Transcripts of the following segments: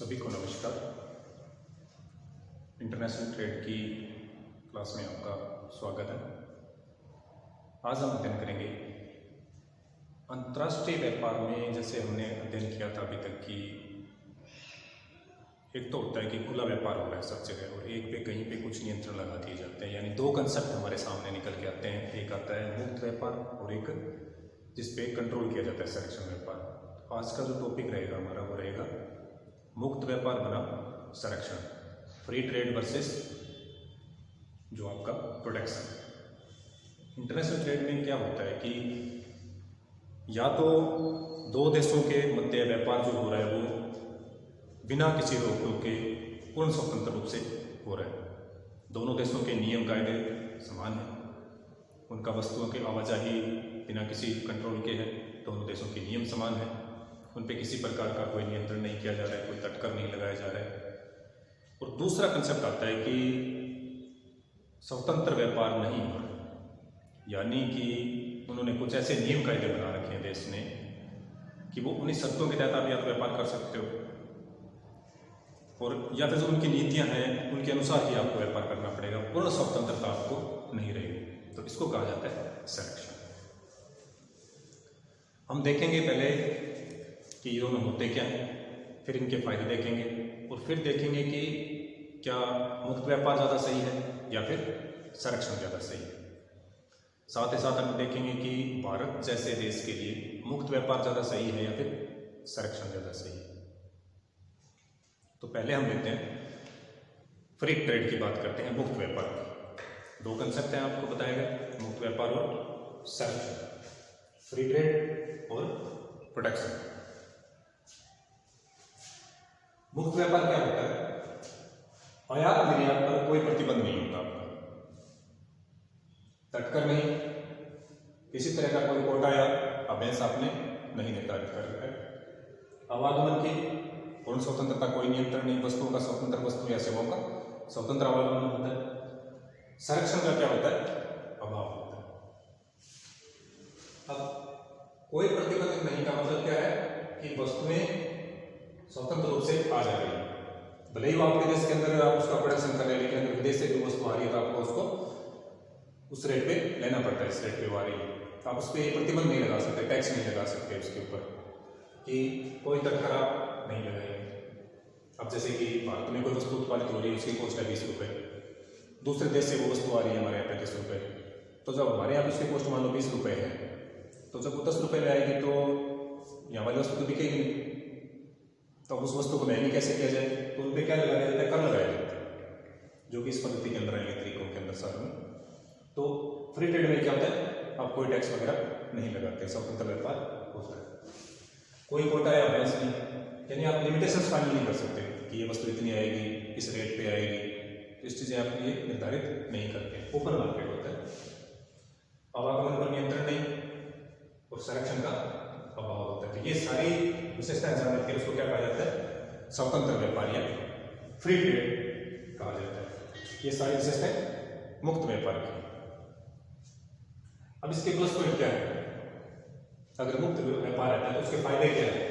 सभी को नमस्कार। इंटरनेशनल ट्रेड की क्लास में आपका स्वागत है। आज हम अध्ययन करेंगे अंतर्राष्ट्रीय व्यापार में। जैसे हमने अध्ययन किया था अभी तक कि एक तो होता है कि खुला व्यापार हो रहा है सब जगह, और एक पे कहीं पे कुछ नियंत्रण लगा दिए जाते हैं, यानी दो कंसेप्ट हमारे सामने निकल के आते हैं। एक आता है मुक्त व्यापार और एक जिस पे कंट्रोल किया जाता है संरक्षण व्यापार। आज का जो टॉपिक रहेगा हमारा वो रहेगा मुक्त व्यापार बनाम संरक्षण, फ्री ट्रेड वर्सेस जो आपका प्रोटेक्शन। इंटरनेशनल ट्रेड में क्या होता है कि या तो दो देशों के मध्य व्यापार जो हो रहा है वो बिना किसी रोक टोक के पूर्ण स्वतंत्र रूप से हो रहा है। दोनों देशों के नियम कायदे समान हैं, उनका वस्तुओं की आवाजाही बिना किसी कंट्रोल के है, दोनों देशों के नियम समान हैं, उन पे किसी प्रकार का कोई नियंत्रण नहीं किया जा रहा है, कोई तटकर नहीं लगाया जा रहा है। और दूसरा कंसेप्ट आता है कि स्वतंत्र व्यापार नहीं हो रहा, यानी कि उन्होंने कुछ ऐसे नियम कायदे बना रखे हैं देश ने कि वो उन्हीं शर्तों के तहत आप या तो व्यापार कर सकते हो, और या फिर जो उनकी नीतियां हैं उनके अनुसार ही आपको व्यापार करना पड़ेगा, पूर्ण स्वतंत्रता आपको नहीं रहेगी। तो इसको कहा जाता है संरक्षण। हम देखेंगे पहले कि ये दोनों होते क्या हैं, फिर इनके फायदे देखेंगे, और फिर देखेंगे कि क्या मुक्त व्यापार ज़्यादा सही है या फिर संरक्षण ज़्यादा सही है। साथ ही साथ हम देखेंगे कि भारत जैसे देश के लिए मुक्त व्यापार ज़्यादा सही है या फिर संरक्षण ज़्यादा सही है। तो पहले हम लेते हैं फ्री ट्रेड की बात करते हैं, मुक्त व्यापार की। दो कंसेप्ट हैं आपको बताया गया, मुक्त व्यापार और संरक्षण, फ्री ट्रेड और प्रोटेक्शन। मुक्त व्यापार क्या होता है? आयात निर्यात पर कोई प्रतिबंध नहीं होता आपका, तटकर नहीं, किसी तरह का कोई कोटा या अभ्यास आपने नहीं निर्धारित कर रखा है। आवागमन की पूर्ण स्वतंत्रता, कोई नियंत्रण नहीं, वस्तुओं का स्वतंत्र, वस्तु या सेवाओं का स्वतंत्र आवागमन होता है। संरक्षण का क्या होता है? अभाव होता है। अब कोई प्रतिबंध नहीं का मतलब क्या है कि वस्तुएं स्वतंत्र रूप से आ जा रही है, भले ही वो आपके देश के अंदर आप उसका प्रोडक्शन कर रहे हैं, लेकिन अगर विदेश से जो वस्तु आ रही है तो आपको उसको उस रेट पे लेना पड़ता है। इस रेट पे वो आ रही है, आप उस पर प्रतिबंध नहीं लगा सकते, टैक्स नहीं लगा सकते उसके ऊपर कि कोई तटकर आप नहीं लगाएंगे। अब जैसे कि भारत में कोई वस्तु उत्पादित हो रही है, उसकी कॉस्ट है 20 रुपये, दूसरे देश से वो वस्तु आ रही है हमारे यहाँ 35 रुपये, तो जब हमारे यहाँ उसकी कॉस्ट मान लो 20 रुपये है, तो जब वो 10 रुपये में आएगी तो यहाँ वाली वस्तु तो बिकेगी नहीं। तो उस वस्तु को महंगी कैसे किया जाए? तो उन पर क्या लगाया जाता है? कर लगाया जाता है, जो कि इस पद्धति के अंदर आएंगे, तरीकों के अंदर सारे में। तो फ्री ट्रेड में क्या होता है? आप कोई टैक्स वगैरह नहीं लगाते, स्वतंत्र व्यापार होता है, कोई कोटा या अभ्यास नहीं, यानी आप लिमिटेशंस फाइनल नहीं कर सकते कि ये वस्तु इतनी आएगी, इस रेट पे आएगी, तो इस चीज़ें आप ये निर्धारित नहीं करते। ओपन मार्केट होता है, आवागमन पर नियंत्रण नहीं और संरक्षण का अभाव होता है। तो ये सारी विशेषताएं जान के उसको क्या कहा जाता है? स्वतंत्र व्यापार या फ्री ट्रेड कहा जाता है। ये सारी विशेषताएं मुक्त व्यापार की। अब इसके प्लस पॉइंट क्या है? अगर मुक्त व्यापार आता है तो उसके फायदे क्या है?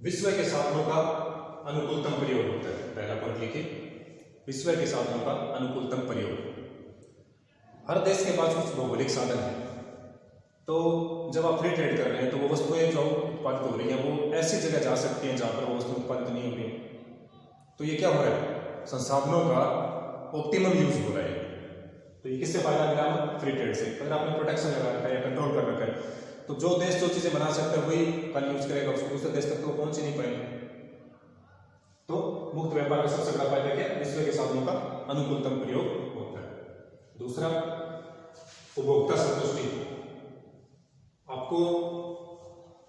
विश्व के साधनों का अनुकूलतम प्रयोग होता है। पहला पॉइंट लिखिए, विश्व के साधनों का अनुकूलतम प्रयोग। हर देश के पास कुछ भौगोलिक साधन है, तो जब आप फ्री ट्रेड कर रहे हैं तो वो वस्तुएं जो उत्पादित हो रही हैं वो ऐसी जगह जा सकती हैं जहाँ पर वो वस्तु उत्पादित नहीं हो रही। तो ये क्या हो रहा है? संसाधनों का ऑप्टिमम यूज हो रहा है। तो ये किससे फायदा मिला? फ्री ट्रेड से। अगर आपने प्रोटेक्शन लगा रखा है या कंट्रोल कर रखा है तो जो देश जो चीजें बना सकता है वही कल यूज करेगा, उसको दूसरे देश तक तो वो पहुंच ही नहीं पाएंगे। तो मुक्त व्यापार का सबसे बड़ा फायदा क्या है? विश्व के साधनों का अनुकूलतम प्रयोग होता है। दूसरा, उपभोक्ता संतुष्टि। आपको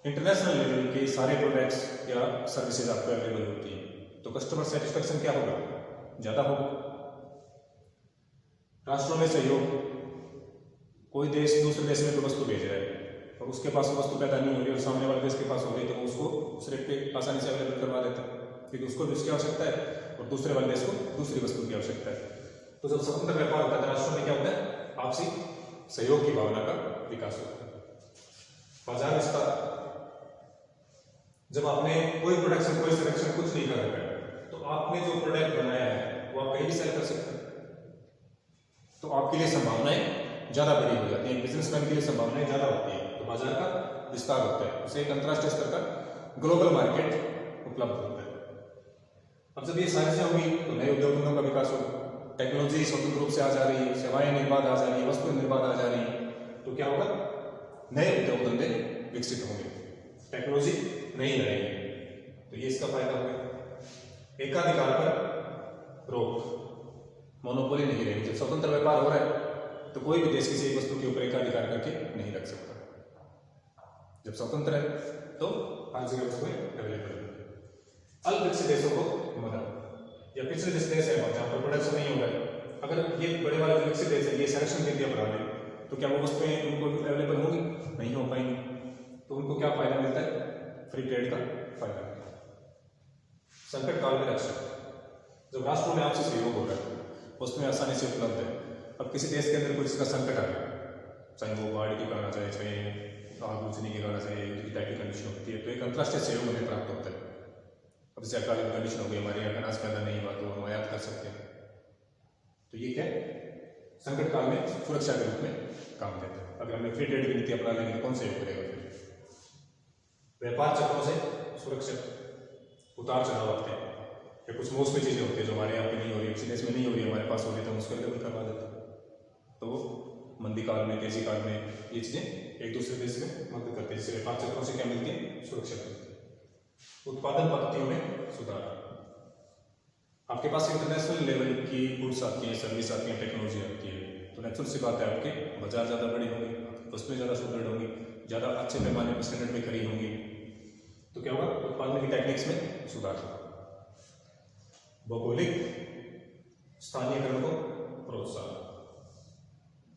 इंटरनेशनल लेवल के सारे प्रोडक्ट्स या सर्विसेज आपको अवेलेबल होती है, तो कस्टमर सेटिस्फेक्शन क्या होगा? ज़्यादा होगा। राष्ट्रों में सहयोग, कोई देश दूसरे देश में कोई वस्तु भेज रहा है और उसके पास वो वस्तु पैदा नहीं हो रही और सामने वाले देश के पास हो गई, तो वो उसको उस रेट पे आसानी से अवेलेबल करवा देता है, क्योंकि उसको भी उसकी आवश्यकता है और दूसरे वाले देश को दूसरी वस्तु की आवश्यकता है। तो जब स्वतंत्र व्यापार होता है तो राष्ट्रों में क्या होता है? आपसी सहयोग की भावना का विकास होता है। बाजार विस्तार, जब आपने कोई प्रोडक्शन कोई सिलेक्शन कुछ नहीं कर रखा है तो आपने जो प्रोडक्ट बनाया है वो आप कहीं भी सेल कर सकते हैं, तो आपके लिए संभावनाएं ज़्यादा बड़ी हो जाती हैं, बिजनेसमैन के लिए संभावनाएं ज़्यादा होती है, तो बाजार का विस्तार होता है, उसे एक अंतर्राष्ट्रीय स्तर का ग्लोबल मार्केट उपलब्ध होता है। अब जब ये सारी चीजें होंगी तो नए उद्योग धंधों का विकास होगा, टेक्नोलॉजी स्वतंत्र रूप से आ जा रही है, सेवाएं निर्बाध आ जा रही है, वस्तु निर्बाध आ जा रही है, तो क्या होगा, नए उद्योग धंधे विकसित होंगे, टेक्नोलॉजी नहीं रहेगी, तो ये इसका फायदा होगा। एकाधिकार पर रोक, मोनोपोली नहीं रहेगी। जब स्वतंत्र व्यापार हो रहा है तो कोई भी देश किसी एक वस्तु के ऊपर एकाधिकार करके नहीं रख सकता। जब स्वतंत्र है तो हर जगह वस्तुएं अवेलेबल है। अल्प विकसित देशों को मदद, या पिछले जिस देश है जहाँ पर प्रोडक्शन नहीं हो रहा है, अगर ये बड़े वाले विकसित देश है ये संरक्षण दे दिया बना लें तो क्या वो वस्तुएं उनको अवेलेबल होंगी? नहीं हो पाएंगी। तो उनको क्या फायदा मिलता है? फ्री ट्रेड का फायदा मिलता है। संकट काल में रक्षा, जब राष्ट्रों में आपसी सहयोग हो रहा है, वस्तुएं आसानी से उपलब्ध है, अब किसी देश के अंदर कुछ इसका संकट आ गया, चाहे वो बाढ़ की कारण चाहे चाहे आग बुझने के कारण चाहे युद्ध टाइप की कंडीशन होती है, तो एक अंतर्राष्ट्रीय सहयोग हमें प्राप्त होता है। अब जैसे अकालीन कंडीशन हो गई, हमारे यहाँ अनाज पैदा नहीं हुआ तो हम आयात कर सकते हैं, तो ये क्या संकट काल में सुरक्षा के रूप में काम देता है। अगर हमने फ्री ट्रेड की नीति अपना लेंगे तो कौन सहयोग करेगा? फिर व्यापार चक्रों से सुरक्षित, उतार चढ़ाव आते हैं या कुछ मौसमी चीजें होती है जो हमारे यहाँ पे नहीं हो रही, किसी देश में नहीं हो रही, हमारे पास हो रही, तो हम उसको अवेलेबल करवा देते हैं। तो मंदी काल में, तेजी काल में ये चीजें एक दूसरे देश में मदद करते हैं, जिससे व्यापार चक्रों से क्या मिलती है? सुरक्षा मिलती है। उत्पादन पद्धतियों में सुधार, आपके पास इंटरनेशनल लेवल की गुड्स आती हैं, सर्विस आती हैं, टेक्नोलॉजी आती है, तो नेचुरल सी बात है आपके बाजार ज़्यादा बड़े होंगे, वस्तुएं ज़्यादा सुदृढ़ होंगी, ज़्यादा अच्छे पैमाने पर स्टैंडर्ड में खड़ी होंगी, तो क्या होगा? उत्पादन की टेक्निक्स में सुधार होगा। भौगोलिक स्थानीयकरण को प्रोत्साहन,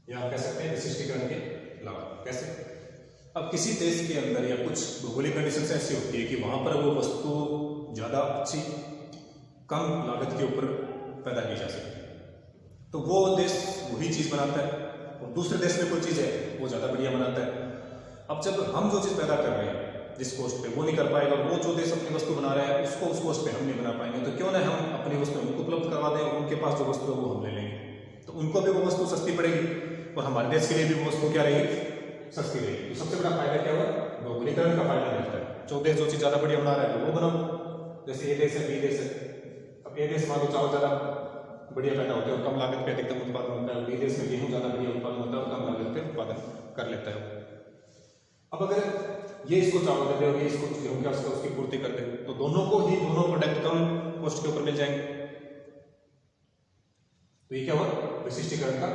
या आप कह सकते हैं विशिष्टीकरण के लाभ। कैसे? अब किसी देश के अंदर या कुछ भौगोलिक कंडीशंस ऐसी होती है कि वहां पर वो वस्तु ज़्यादा अच्छी कम लागत के ऊपर पैदा की जा सकती है, तो वो देश वही चीज़ बनाता है, और दूसरे देश में कोई चीज़ है वो ज़्यादा बढ़िया बनाता है। अब जब हम जो चीज़ पैदा कर रहे हैं जिस कोस्ट पे वो नहीं कर पाएगा, और वो जो देश अपनी वस्तु बना रहा है उसको उस कोस्ट पे हम नहीं बना पाएंगे, तो क्यों ना हम अपनी वस्तु उनको उपलब्ध करवा दें और उनके पास जो वस्तु है वो हम ले लेंगे, तो उनको भी वो वस्तु सस्ती पड़ेगी और हमारे देश के लिए भी वो वस्तु क्या रहेगी? सस्ती रहेगी। तो सबसे बड़ा फायदा क्या हुआ? भौगोलिकरण का फायदा मिलता है। जो देश जो चीज़ ज़्यादा बढ़िया बना रहा है वो बनाओ, जैसे ये देश है, बी देश है, अब ए देश मान लो चावल ज़्यादा बढ़िया पैदा होता है और कम लागत पे अधिकतम उत्पादन होता है, बी देश में गेहूँ ज़्यादा बढ़िया उत्पादन होता है और कम लागत पे उत्पादन कर लेता है। अब अगर ये इसको चावल दे दे और ये इसको गेहूँ क्या उसकी पूर्ति कर दे, तो दोनों को ही दोनों प्रोडक्ट कम कॉस्ट के ऊपर मिल जाएंगे, तो ये क्या हुआ? विशिष्टीकरण का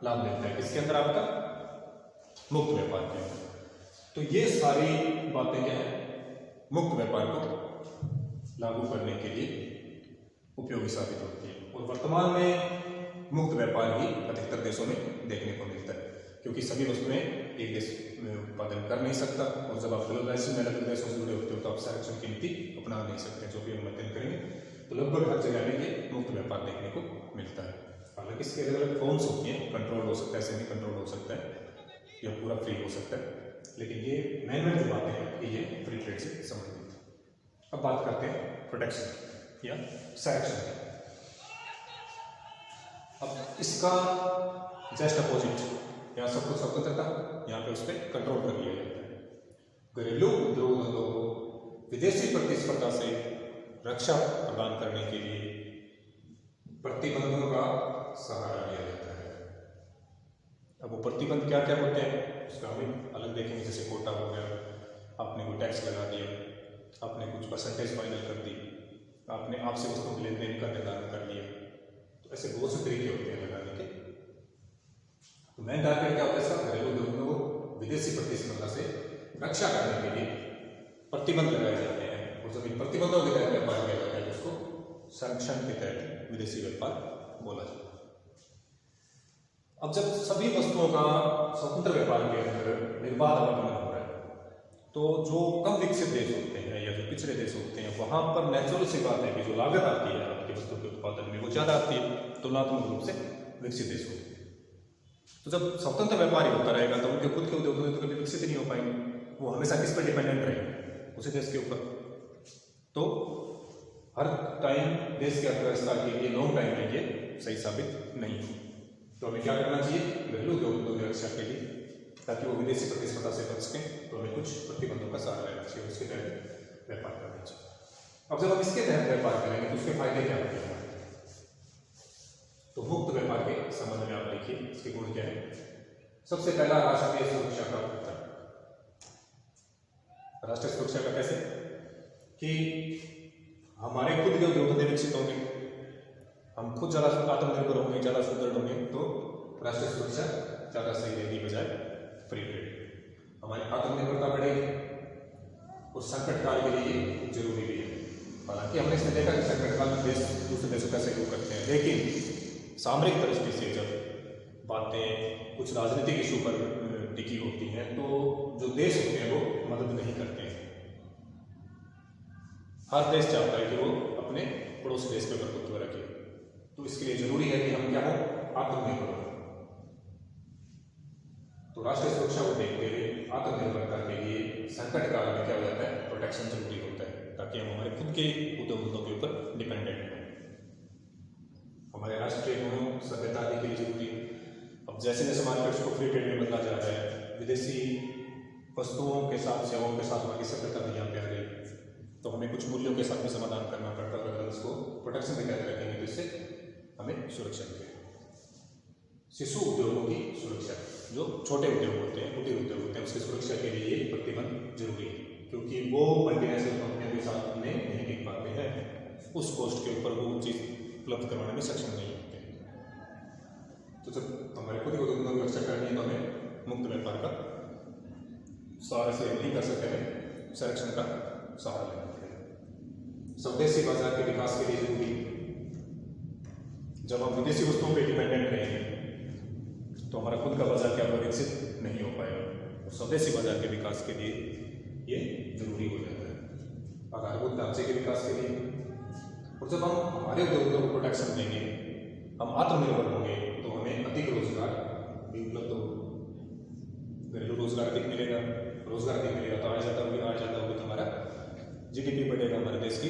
लाभ लेता है। किसके अंदर? आपका मुक्त व्यापार के अंदर। तो ये सारी बातें क्या है? मुक्त व्यापार को लागू करने के लिए उपयोगी साबित होती है, और वर्तमान में मुक्त व्यापार ही अधिकतर देशों में देखने को मिलता है, क्योंकि सभी वस्तुएं एक देश में उत्पादन कर नहीं सकता, और जब आप ग्लोबलाइजेशन में अलग देशों से जुड़े होते हो तो आप संरक्षण की नीति अपना नहीं सकते, जो भी हम अध्ययन करेंगे तो लगभग हर जगह में ये मुक्त व्यापार देखने को मिलता है। हालांकि इसके अलग अलग फॉर्म्स होती हैं, कंट्रोल हो सकता है, सेमी कंट्रोल हो सकता है, या पूरा फ्री हो सकता है, लेकिन ये मेन जो बातें हैं कि ये फ्री ट्रेड से संबंधित है। अब बात करते हैं प्रोटेक्शन या संरक्षण की। अब इसका जस्ट अपोजिट, यहाँ सब कुछ स्वतंत्रता, यहाँ पे उस पर कंट्रोल कर लिया जाता है। घरेलू उद्योग धंधों को विदेशी प्रतिस्पर्धा से रक्षा प्रदान करने के लिए प्रतिबंधों का सहारा लिया जाता है। अब वो प्रतिबंध क्या क्या होते हैं उसका हम अलग देखेंगे, जैसे कोटा हो गया, आपने कोई टैक्स लगा दिया, आपने कुछ परसेंटेज फाइनल कर दी, आपने आपसे वस्तुओं के लेन देन का निर्धारण कर लिया, तो ऐसे बहुत से तरीके होते हैं लगाने के। तो मेन टारगेट क्या होता है इसका? घरेलू उद्योगों को विदेशी प्रतिस्पर्धा से रक्षा करने के लिए प्रतिबंध लगाए जाते हैं, और जब इन प्रतिबंधों के तहत व्यापार किया जाता है उसको संरक्षण के तहत विदेशी व्यापार बोला जाता है। अब जब सभी वस्तुओं का स्वतंत्र व्यापार के अंदर निर्बाध आवागमन हो रहा है, तो जो कम विकसित देश होते हैं या जो पिछड़े देश होते हैं वहां पर नेचुरल सी बात है कि जो लागत आती है आपकी वस्तु के उत्पादन में वो ज्यादा आती है तुलनात्मक रूप से विकसित देशों में। तो जब स्वतंत्र व्यापार ही होता रहेगा तो उनके खुद के उद्योग तो कभी विकसित नहीं हो पाएंगे, वो हमेशा किस पर डिपेंडेंट रहेंगे? उसी देश के ऊपर। तो हर टाइम देश की अर्थव्यवस्था के लिए लॉन्ग टाइम में ये सही साबित नहीं हो। तो हमें क्या करना चाहिए घरेलू उद्योगों की रक्षा के लिए, ताकि वो विदेशी प्रतिस्पर्धा से बच सकें, तो हमें कुछ प्रतिबंधों का सहारा लेना चाहिए, उसके तहत व्यापार करना चाहिए। अब जब हम इसके तहत व्यापार करेंगे तो उसके फायदे क्या होंगे? तो मुक्त व्यापार के संबंध में आप देखिए इसके गुण क्या है। सबसे पहला राष्ट्रीय सुरक्षा का उत्तर। राष्ट्रीय सुरक्षा का कैसे कि हमारे खुद के उद्योग धंधे विकसित होंगे, हम खुद ज्यादा आत्मनिर्भर होंगे, ज्यादा सुदृढ़ होंगे, तो राष्ट्रीय सुरक्षा ज्यादा सही रहेगी बजाय फ्री ट्रेड। हमारी आत्मनिर्भरता बढ़ेगी और संकट काल के लिए जरूरी भी है। हालांकि हमने इसमें देखा कि संकट काल में देश दूसरे देशों का सहयोग करते हैं, लेकिन सामरिक दृष्टि से जब बातें कुछ राजनीतिक इशू पर टिकी होती हैं तो जो देश होते हैं वो मदद नहीं करते हैं। हर देश चाहता है कि वो अपने पड़ोसी देश पर प्रभुत्व रखे, तो इसके लिए जरूरी है कि हम क्या हो, आत्मनिर्भर हो। तो राष्ट्रीय सुरक्षा को देखते हुए आत्मनिर्भरता के लिए संकट काल में क्या हो जाता है, प्रोटेक्शन जरूरी होता है, ताकि हम हमारे खुद के उद्योगों के ऊपर डिपेंडेंट हैं। हमारे राष्ट्रीय गुणों सभ्यता के लिए जरूरी है। अब जैसे जैसे मार्केट्स को फ्री ट्रेड में बदला जा रहा है, विदेशी वस्तुओं के साथ सेवाओं के साथ हमारी सभ्यता भी यहाँ पे आ रही है, तो हमें कुछ मूल्यों के साथ भी समाधान करना पड़ता है। अगर उसको प्रोटेक्शन के तहत रखेंगे तो इससे हमें सुरक्षा मिलेगी। शिशु उद्योगों की सुरक्षा, जो छोटे उद्योग होते हैं, कुटीर उद्योग होते हैं, उसकी सुरक्षा के लिए ये प्रतिबंध जरूरी है, क्योंकि वो मल्टीनेशनल कंपनियों के साथ में नहीं टिक पाते हैं, उस कॉस्ट के ऊपर वो चीज़ उपलब्ध करवाने में सक्षम नहीं होते। तो जब हमारे खुद उद्योगों की रक्षा करनी है तो हमें मुक्त व्यापार का सहारा से नहीं कर सकते हैं, संरक्षण का सहारा लेना पड़ेगा। स्वदेशी बाजार के विकास के लिए जरूरी, जब हम विदेशी वस्तुओं पर डिपेंडेंट रहेंगे तो हमारा खुद का बाजार क्या विकसित नहीं हो पाएगा। स्वदेशी बाजार के विकास के लिए ये जरूरी हो जाता है, आधारभूत ढांचे के विकास के लिए। और जब हम हमारे उद्योगों को प्रोटेक्शन देंगे, हम आत्मनिर्भर होंगे, तो हमें अधिक रोजगार भी उपलब्ध होगा। घरेलू रोजगार अधिक मिलेगा, रोजगार अधिक मिलेगा तो आ जाता होगा तो हमारा जीडीपी बढ़ेगा, हमारे देश की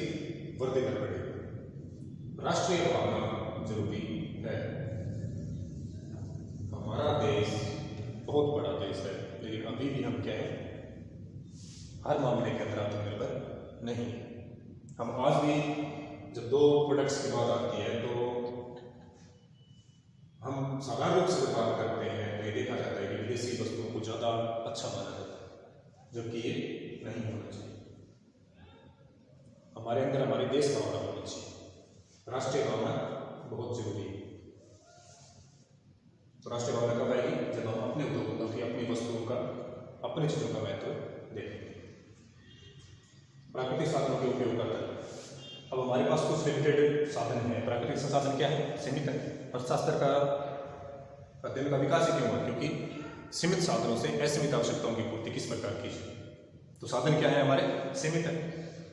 वृद्धि दर बढ़ेगी। राष्ट्रीय भावना जरूरी है। हमारा देश बहुत बड़ा देश है, लेकिन अभी भी हम क्या है, हर मामले के अंदर आत्मनिर्भर नहीं है। हम आज भी जब दो प्रोडक्ट्स की बात आती है तो हम साधारण रूप से बात करते हैं तो ये देखा जाता है कि विदेशी वस्तुओं को ज़्यादा अच्छा माना जाता है, जबकि ये नहीं होना चाहिए। हमारे अंदर हमारे देश भावना होनी चाहिए। राष्ट्रीय भावना बहुत जरूरी है। तो राष्ट्रीय भावना कब आएगी, जब हम अपने उद्योगों की, अपनी वस्तुओं का, अपनी चीज़ों का महत्व देखेंगे। प्राकृतिक साधनों के उपयोग करते हैं। अब हमारे पास कुछ लिमिटेड साधन हैं। प्राकृतिक संसाधन क्या है, सीमित है। अर्थशास्त्र का अध्ययन का विकास ही क्यों हुआ, क्योंकि सीमित साधनों से असीमित आवश्यकताओं की पूर्ति किस प्रकार की जाए। तो साधन क्या है, हमारे सीमित है।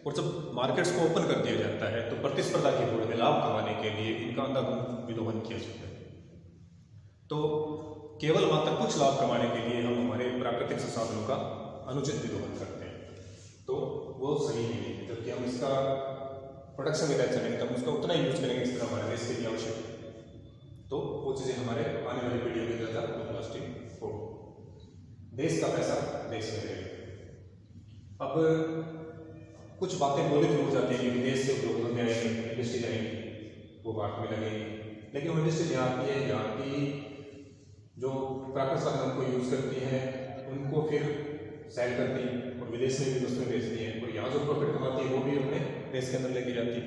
और जब मार्केट्स को ओपन कर दिया जाता है तो प्रतिस्पर्धा की होड़ में लाभ कमाने के लिए इनका अंधाधुंध विलोपन किया जाता है। तो केवल मात्र कुछ लाभ कमाने के लिए हम हमारे प्राकृतिक संसाधनों का अनुचित विलोपन करते हैं, तो वो सही नहीं है। जबकि हम इसका प्रोडक्शन के तहत चलेंगे तो हम उसका उतना ही यूज करेंगे जितना हमारे देश के लिए आवश्यक है, तो वो चीज़ें हमारे आने वाली पीढ़ियों में ज़्यादा लॉन्ग लास्टिंग हो। देश का पैसा देश में रहेगा। अब कुछ बातें बोली हो जाती है कि विदेश से उद्योग धंधे आएंगे, इंडस्ट्री जाएंगी, वो भारत में लगेगी, लेकिन वो इंडस्ट्री यहाँ की है, यहाँ की जो प्राकृतिक साधन को यूज करती हैं उनको फिर सेल करती हैं और विदेश में भी वस्तुएं बेचती हैं, और यहाँ जो प्रॉफिट कमाती है वो भी अपने देश के अंदर लेके जाती है।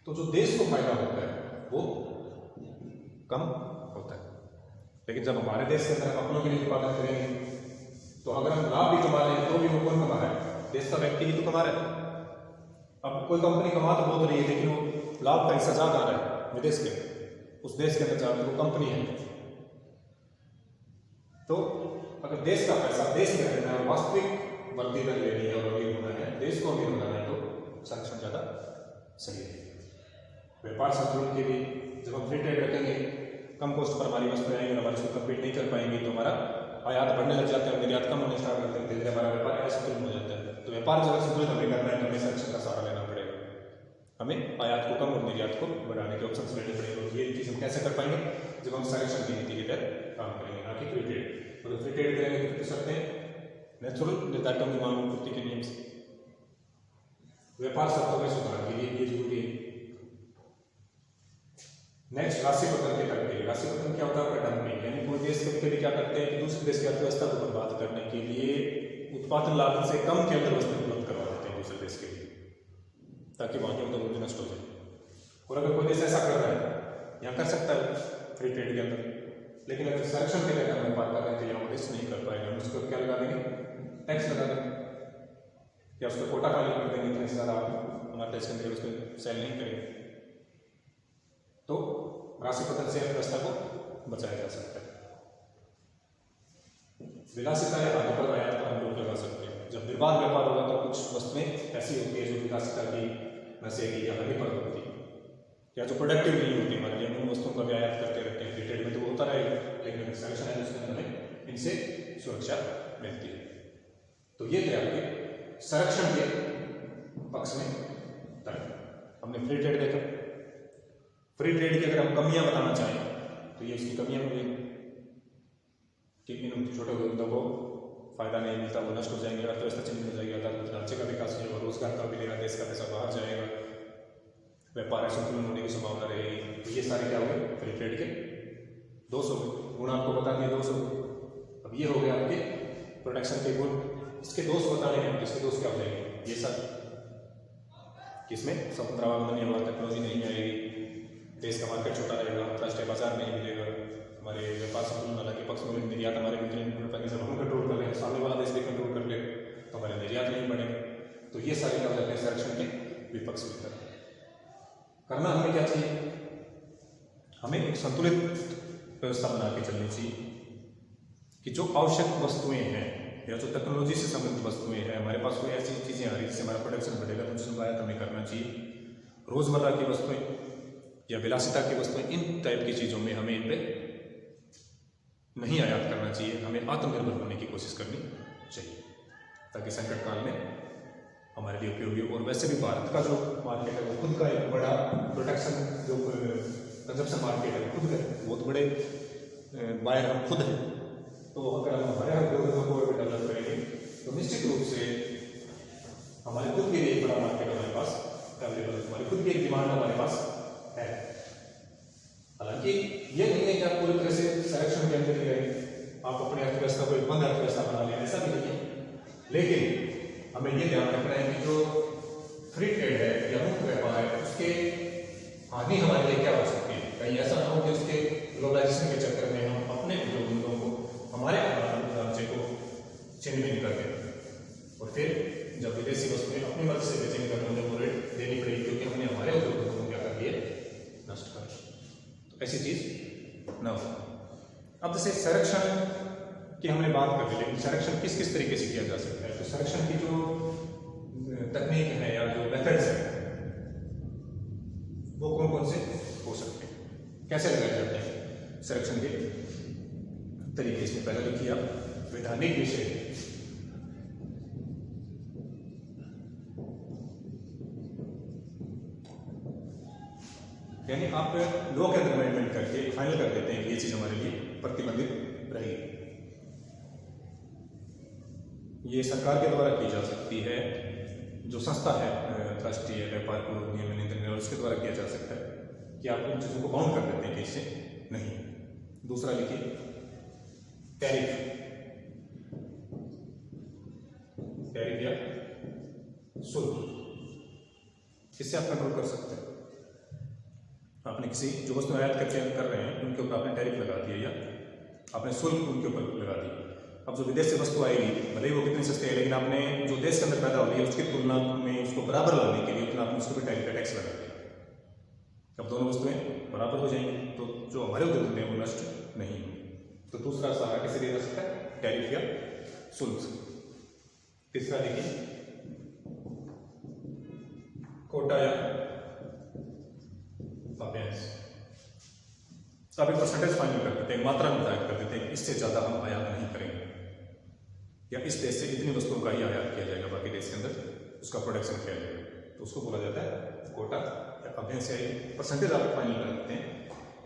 तो जो देश को फायदा होता है वो कम होता है। लेकिन जब हमारे देश के अंदर अपनों के लिए उत्पादन करेंगे तो अगर हम लाभ भी कमा रहे हैं तो भी वो कौन कमा रहा है, देश का व्यक्ति ही तो कमा रहा है। अब कोई कंपनी कमा तो बहुत रही है, लेकिन वो लाभ का हिस्सा ज्यादा आ रहा है विदेश के, उस देश के अंदर जहाँ वो कंपनी है। तो अगर देश का पैसा देश में रहना है, वास्तविक वृद्धि दर लेनी है और अमीर होना है, देश को अमीर बनाना है, तो संरक्षण ज्यादा सही है। व्यापार संतुलन के लिए जब हम फ्री ट्रेड रखेंगे, कम कॉस्ट पर हमारी वस्तुएं आएंगी, हमारे उसको कम्पीट नहीं कर पाएंगी, तो हमारा आयात बढ़ने लग जाता है, निर्यात कम होने स्टार्ट करते हैं, धीरे धीरे हमारा व्यापार असंतुलन हो जाता है। तो व्यापार अगर संतुलित हमें करना है तो हमें संरक्षण का सहारा लेना पड़ेगा। हमें आयात को कम और निर्यात को बढ़ाने के ऑप्शन लेने पड़ेंगे। और ये चीज़ हम कैसे कर पाएंगे? जब हम संरक्षण की नीति के तहत काम करेंगे, ना कि फ्री ट्रेड। और फ्री ट्रेड करेंगे तो किस शर्तें? नेचुरल निर्धारितों की मांग और पूर्ति के नियम से। व्यापार शर्तों में सुधार के लिए ये जरूरी है। नेक्स्ट, राशि पतन के तर्क के लिए। राशि पतन क्या होता है? डंपिंग, यानी कोई देश कभी कभी क्या करते हैं कि दूसरे देश की अर्थव्यवस्था को बर्बाद करने के लिए उत्पादन लागत से कम के अंदर वस्तु उपलब्ध करवा देते हैं दूसरे देश के लिए, ताकि वहां की मतलब नष्ट हो जाए। और अगर कोई देश ऐसा कर रहा है, यहाँ कर सकता है फ्री ट्रेड के अंदर, लेकिन अगर संरक्षण के लेकर व्यापार कर रहे हैं तो यहाँ देश नहीं कर पाएगा। हम उसको क्या लगा देंगे? टैक्स लगा देंगे, या उसको कोटा खाली कर देंगे, इतने ज़्यादा हमारे देश के अंदर उसको सेल नहीं करेंगे। तो राशि पतन से अर्थव्यवस्था को बचाया जा सकता है। विलासिता या आगे पर आयात पर हम रोक लगा सकते हैं। जब निर्बाध व्यापार होगा तो कुछ वस्तुएं ऐसी होती है जो विलासिता की नशेगी या हानि पर होती है, या जो प्रोडक्टिव नहीं होती हमारे लिए, उन वस्तुओं का भी आयात करते रहते हैं। फ्री ट्रेड में तो वो होता रहेगा, लेकिन अगर संरक्षण है उसके अंदर हमें इनसे सुरक्षा मिलती है। तो ये थे आपके संरक्षण के पक्ष में तर्क। हमने फ्री ट्रेड देखा। फ्री ट्रेड की अगर हम कमियां बताना चाहें तो ये उसकी कमियां होंगी कि इन छोटे उद्योगों को फायदा नहीं मिलता, वो नष्ट हो जाएंगे, अर्थव्यवस्था चिन्हित हो जाएगी, आधारभूत ढांचे का विकास नहीं होगा, रोजगार का मिलेगा, देश का पैसा बाहर जाएगा, व्यापार संतुलन होने की संभावना रहेगी। तो ये सारे क्या हो गए? फ्री ट्रेड के दोष हो गए। गुण आपको बता दिए, दोष हो गए। अब ये हो गया आपके प्रोडक्शन के गुण। इसके दोष बताने हैं, इसके दोष क्या हो जाएंगे? ये सब किसमें स्वतंत्र आवागमन नहीं होगा, टेक्नोलॉजी नहीं आएगी, देश का मार्केट छोटा रहेगा, अंतर्राष्ट्रीय बाजार नहीं मिलेगा, हमारे व्यापार संतुलन अलग के पक्ष में निर्यात हमारे जब हम कंट्रोल कर रहे हैं, सामने वाला देश भी कंट्रोल कर ले तो हमारे निर्यात नहीं बढ़ेगा। तो ये सारे क्या हो जाते हैं? संरक्षण के विपक्ष में करना हमें क्या चाहिए? हमें एक संतुलित व्यवस्था बना के चलनी चाहिए कि जो आवश्यक वस्तुएं हैं या जो टेक्नोलॉजी से संबंधित वस्तुएं हैं, हमारे पास कोई ऐसी चीजें आ रही जिससे हमारा प्रोडक्शन बढ़ेगा, तो उसमें आयात हमें करना चाहिए। रोजमर्रा की वस्तुएं या विलासिता की वस्तुएं, इन टाइप की चीजों में हमें इन पे नहीं आयात करना चाहिए। हमें आत्मनिर्भर होने की कोशिश करनी चाहिए ताकि संकट काल में हमारे लिए उपयोगी हो। और वैसे भी भारत का जो मार्केट है वो खुद का एक बड़ा प्रोडक्शन जो कंजप्शन मार्केट है खुद का बहुत बड़े बायर हम खुद हैं। तो अगर हम हमारे उद्योगों को डेवलप करेंगे तो निश्चित रूप से हमारे खुद के लिए एक बड़ा मार्केट हमारे पास अवेलेबल है, हमारी खुद की एक डिमांड हमारे पास है। हालांकि ये नहीं है कि आप पूरी तरह से संरक्षण के अंदर ही रहेंगे, आप अपनी अर्थव्यवस्था को एक बंद अर्थव्यवस्था बना लें, ऐसा भी नहीं है। लेकिन हमें ये ध्यान रखना है कि जो फ्री ट्रेड है या मुक्त व्यापार है उसके हानि हमारे लिए क्या हो सकती है। कहीं ऐसा ना हो कि उसके ग्लोबलाइजेशन के चक्कर में हम अपने उद्योगों को, हमारे राज्य को छिन्न कर दें और फिर जब विदेशी वस्तुएं अपनी मर्जी से बेचेंगे तो हमें वो रेट देनी पड़ेगी, क्योंकि हमने हमारे उद्योगों को क्या कर दिया? नष्ट कर दिया। तो ऐसी चीज ना हो। अब जैसे संरक्षण की हमने बात कर ली, लेकिन संरक्षण किस किस तरीके से किया जा सकता है? तो संरक्षण की जो तकनीक है या जो मेथड्स है वो कौन कौन से हो सकते हैं, कैसे लगाए जाते हैं संरक्षण के तरीके? इसमें पहले लिखिए आप वैधानिक विषय, यानी आप लॉ के अंदर अमेंडमेंट करके फाइनल कर देते हैं कि ये चीज हमारे लिए प्रतिबंधित रहेगी। ये सरकार के द्वारा की जा सकती है, जो संस्था है राष्ट्रीय व्यापार को नियमन नियंत्रण उसके द्वारा किया जा सकता है कि आप उन चीजों को बाउंड कर देते हैं कि इससे नहीं। दूसरा लिखिए टैरिफ, टैरिफ या शुल्क, इससे आप कंट्रोल कर सकते हैं। आपने किसी जो वस्तु आयात करके कर रहे हैं उनके ऊपर आपने टैरिफ लगा दिया या आपने शुल्क उनके ऊपर लगा दिया। अब जो विदेश से वस्तु आएगी भले ही वो कितनी सस्ती है, लेकिन आपने जो देश के अंदर पैदा हो रही है उसकी तुलना में उसको बराबर लाने के लिए उतना आपने उसको भी टैरिफ का टैक्स लगा दिया। अब दोनों वस्तुएं बराबर हो जाएंगी तो जो हमारे उद्योग हैं वो नष्ट नहीं होंगे। तो दूसरा सहारा किसे दिया जा सकता है? टैरिफ या शुल्क। तीसरा देखिए कोटा या आप एक परसेंटेज फाइनल कर देते हैं, मात्रा निर्धारित कर देते हैं, इससे ज्यादा हम आयात नहीं करेंगे या इस देश से इतनी वस्तुओं का ही आयात किया जाएगा, बाकी देश के अंदर उसका प्रोडक्शन किया जाएगा, तो उसको बोला जाता है कोटा या अभ्यंस। परसेंटेज आप फाइनल कर देते हैं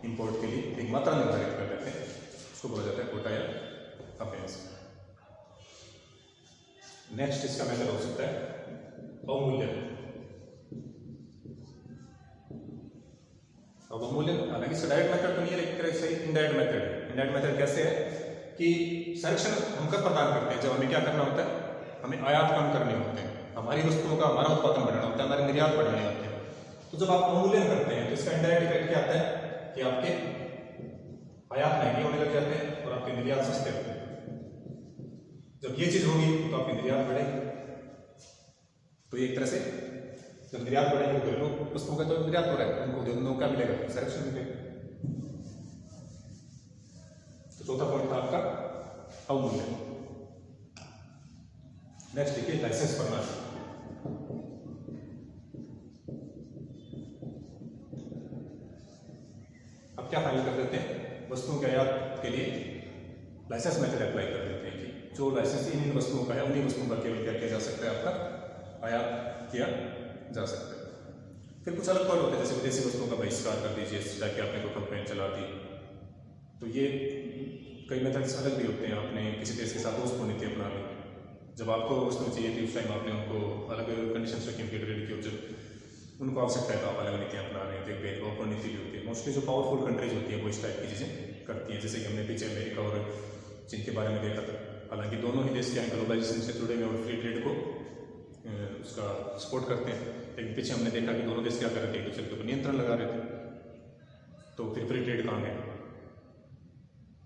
इंपोर्ट के लिए, एक मात्रा निर्धारित कर देते हैं, उसको बोला जाता है कोटा या अभ्यंस। नेक्स्ट इसका मेथड हो सकता है अवमूल्यन। अवमूल्यन हालांकि इसका डायरेक्ट मेथड तो नहीं है, लेकिन तरह से इनडायरेक्ट मेथड है। इनडायरेक्ट मेथड कैसे है कि संरक्षण हम कब प्रदान करते हैं, जब हमें क्या करना होता है, हमें आयात कम करने होते हैं, हमारी वस्तुओं का हमारा उत्पादन बढ़ाना होता है, हमारे निर्यात बढ़ाने होते हैं। तो जब आप अवमूल्यन करते हैं तो इसका इनडायरेक्ट इफेक्ट क्या आता है कि आपके आयात महंगे होने लग जाते हैं और आपके निर्यात सस्ते होते हैं। जब ये चीज होगी तो आपकी निर्यात बढ़ेगी। तो एक तरह से जब निर्यात बढ़ेगी तो लोग वस्तुओं का तो निर्यात हो रहा है, उनको उद्योगों का मिलेगा, संरक्षण मिलेगा। तो चौथा पॉइंट था आपका अवमूल्यन। नेक्स्ट देखिए लाइसेंस प्रणाली। अब क्या फाइनल कर देते हैं, वस्तुओं के आयात के लिए लाइसेंस मेथड अप्लाई कर देते हैं कि जो लाइसेंस इन वस्तुओं का है उन्हीं वस्तुओं का केवल क्या किया जा सकता है, आपका आयात किया जा सकता है। फिर कुछ अलग पॉइंट होते हैं, जैसे विदेशी वस्तुओं का बहिष्कार कर दीजिए, ताकि आपने कोई कंप्लेंट चला दी। तो ये कई मेथड्स अलग भी होते हैं। आपने किसी देश के साथ दोस्ती अपना ली, जब आपको वस्तु चाहिए थी उस टाइम आपने उनको अलग कंडीशन रखी, उनकी ट्रेड की, जब उनको आवश्यकता है तो आप अलग नीतियाँ अपना रहे थे। भेदभाव नीति भी होती है। मोस्टली जो पावरफुल कंट्रीज होती है वो इस टाइप की चीज़ें करती हैं, जैसे कि हमने पीछे अमेरिका और चीन के बारे में देखा था। हालांकि दोनों ही देश क्या है ग्लोबलाइजेशन से जुड़े हुए और फ्री ट्रेड को उसका सपोर्ट करते हैं, लेकिन पीछे हमने देखा कि दोनों देश क्या कर रहे थे, एक दूसरे के ऊपर नियंत्रण लगा रहे थे। तो फिर फ्री ट्रेड कहाँ गए,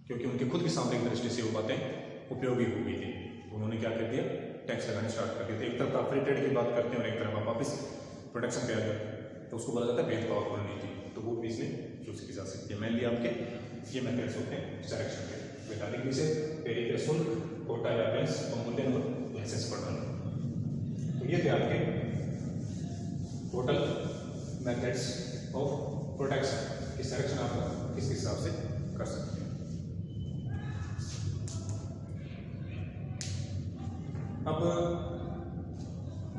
क्योंकि उनकी खुद की सामरिक दृष्टि से वो बातें उपयोगी हो गई थी। उन्होंने क्या कर दिया, टैक्स लगाने स्टार्ट कर दिए थे। एक तरफ आप फ्री ट्रेड की बात करते हैं और एक तरफ आप वापस प्रोटेक्शन पे आ जाते हैं, तो उसको बोला जाता है भेदभावपूर्ण नीति। तो वो भी इसमें चूज की जा सकती है। मेनली आपके ये मेथड्स होते हैं संरक्षण के, वैधानिक विषय, टैरिफ या शुल्क, कोटा या अभ्यंस, अवमूल्यन और लाइसेंस प्रदान। तो ये थे आपके टोटल मेथड्स ऑफ प्रोटेक्शन कि संरक्षण आप किस हिसाब से कर सकते हैं। अब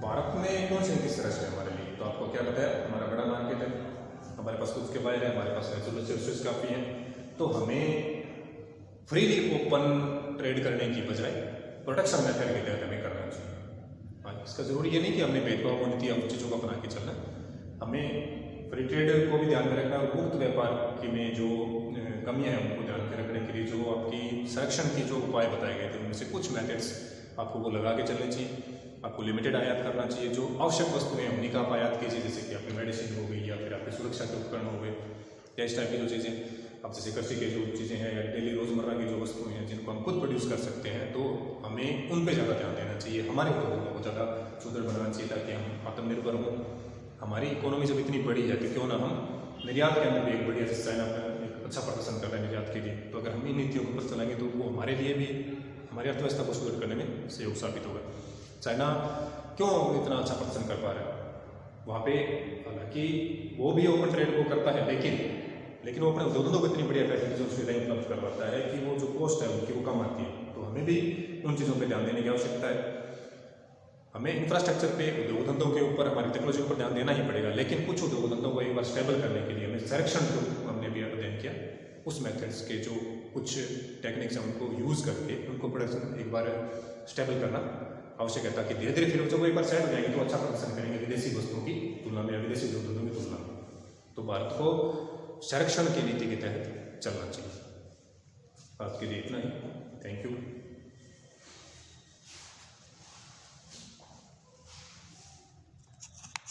भारत में कौन सी नीति श्रेष्ठ है हमारे लिए, तो आपको क्या बताया, हमारा बड़ा मार्केट है, हमारे पास खुद के बाहर है, हमारे पास नेचुरल रिसोर्सेज काफ़ी हैं, तो हमें फ्रीली ओपन ट्रेड करने की बजाय प्रोटेक्शन मेथड के तहत हमें करना चाहिए। इसका जरूरी ये नहीं कि हमने भेदभाव नीति या उन चीज़ों को अपना के चलना, हमें फ्री ट्रेड को भी ध्यान में रखना और मुक्त व्यापार की में जो कमियां हैं उनको ध्यान में रखने के लिए जो आपकी संरक्षण की जो उपाय बताए गए थे उनमें से कुछ मेथड्स आपको वो लगा के चलने चाहिए। आपको लिमिटेड आयात करना चाहिए, जो आवश्यक वस्तुएं उन्हीं का आप आयात कीजिए, जैसे कि आपकी मेडिसिन हो गई या फिर आपके सुरक्षा के उपकरण हो गए या इस टाइप की जो चीज़ें अब जैसे कृषि के जो चीज़ें हैं या डेली रोज़मर्रा की जो वस्तुएं हैं जिनको हम खुद प्रोड्यूस कर सकते हैं, तो हमें उन पर ज़्यादा ध्यान देना चाहिए। हमारे उद्योगों को ज़्यादा सुदृढ़ बनाना चाहिए ताकि हम आत्मनिर्भर हों। हमारी इकोनॉमी जब इतनी बड़ी है तो क्यों ना हम निर्यात के अंदर भी एक बढ़िया, जैसे चाइना एक अच्छा प्रदर्शन कर रहा है निर्यात के लिए, तो अगर हम इन नीतियों को पर चलाएंगे तो वो हमारे लिए भी हमारी अर्थव्यवस्था को सुदृढ़ करने में सहयोग साबित होगा। चाइना क्यों इतना अच्छा प्रदर्शन कर पा रहा है, वहाँ पे हालांकि वो भी ओपन ट्रेड को करता है, लेकिन वो अपने उद्योगों को इतनी बढ़िया फैसिलिटी सुविधाएं उपलब्ध करवाता है कि वो जो कॉस्ट है उनकी वो कम आती है। तो हमें भी उन चीज़ों पर ध्यान देने की आवश्यकता है। हमें इंफ्रास्ट्रक्चर पे, उद्योग धंधों के ऊपर, हमारी टेक्नोलॉजी के ऊपर ध्यान देना ही पड़ेगा, लेकिन कुछ उद्योग धंधों को एक बार स्टेबल करने के लिए हमें संरक्षण जो हमने भी अध्ययन किया उस मेथड्स के जो कुछ टेक्निक्स हैं उनको यूज़ करके उनको प्रोडक्शन एक बार स्टेबल करना आवश्यक है, ताकि धीरे धीरे फिर जब वो एक बार सेट हो जाएंगे तो अच्छा प्रदर्शन करेंगे विदेशी वस्तुओं की तुलना में या विदेशी उद्योग धंधों की तुलना में। तो भारत को संरक्षण की नीति के तहत चलना चाहिए। आज के लिए इतना ही। Thank you.